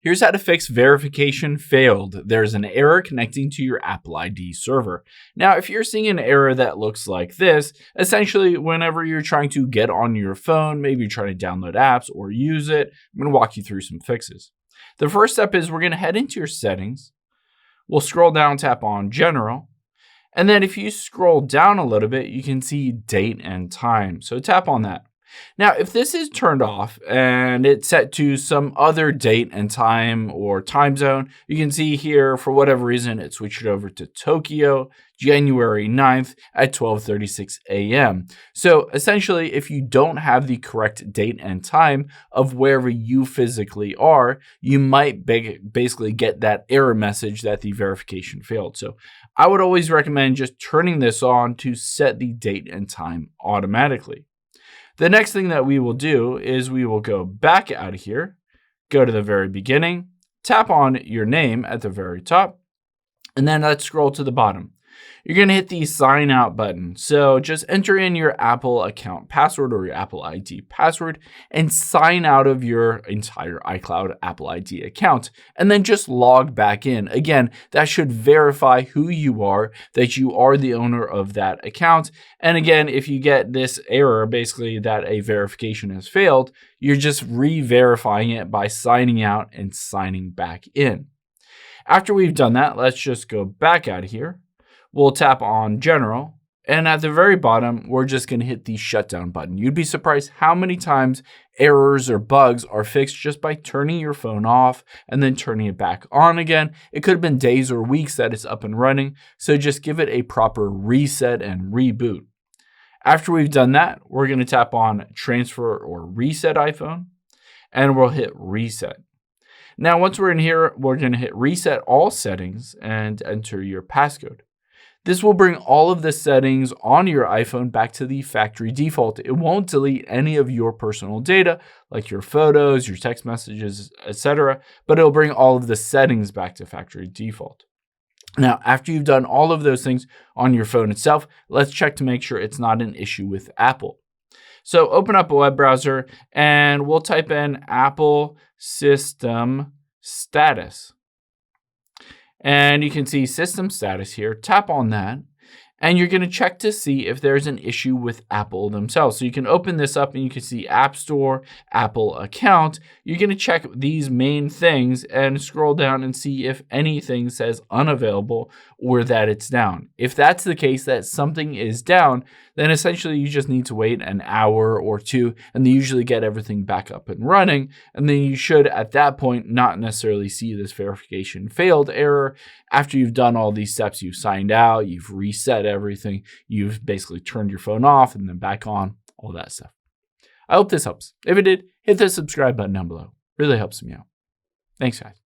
Here's how to fix verification failed. There's an error connecting to your Apple ID server. Now, if you're seeing an error that looks like this, essentially whenever you're trying to get on your phone, maybe you're trying to download apps or use it, I'm going to walk you through some fixes. The first step is we're going to head into your settings. We'll scroll down, tap on General. And then if you scroll down a little bit, you can see date and time. So tap on that. Now, if this is turned off and it's set to some other date and time or time zone, you can see here, for whatever reason, it switched over to Tokyo, January 9th at 12:36 a.m. So essentially, if you don't have the correct date and time of wherever you physically are, you might basically get that error message that the verification failed. So I would always recommend just turning this on to set the date and time automatically. The next thing that we will do is we will go back out of here, go to the very beginning, tap on your name at the very top, and then let's scroll to the bottom. You're going to hit the sign out button. So just enter in your Apple account password or your Apple ID password and sign out of your entire iCloud Apple ID account, and then just log back in. Again, that should verify who you are, that you are the owner of that account. And again, if you get this error, basically that a verification has failed, you're just re-verifying it by signing out and signing back in. After we've done that, let's just go back out of here. We'll tap on General, and at the very bottom, we're just going to hit the shutdown button. You'd be surprised how many times errors or bugs are fixed just by turning your phone off and then turning it back on again. It could have been days or weeks that it's up and running, so just give it a proper reset and reboot. After we've done that, we're going to tap on Transfer or Reset iPhone, and we'll hit Reset. Now, once we're in here, we're going to hit Reset All Settings and enter your passcode. This will bring all of the settings on your iPhone back to the factory default. It won't delete any of your personal data, like your photos, your text messages, etc., but it'll bring all of the settings back to factory default. Now, after you've done all of those things on your phone itself, let's check to make sure it's not an issue with Apple. So open up a web browser and we'll type in Apple System Status. And you can see system status here. Tap on that, and you're going to check to see if there's an issue with Apple themselves. So you can open this up and you can see App Store, Apple account. You're going to check these main things and scroll down and see if anything says unavailable or that it's down. If that's the case, that something is down, then essentially you just need to wait an hour or two, and they usually get everything back up and running. And then you should, at that point, not necessarily see this verification failed error. After you've done all these steps, you've signed out, you've reset everything, you've basically turned your phone off and then back on, all that stuff. I hope this helps. If it did, hit the subscribe button down below. Really helps me out. Thanks, guys.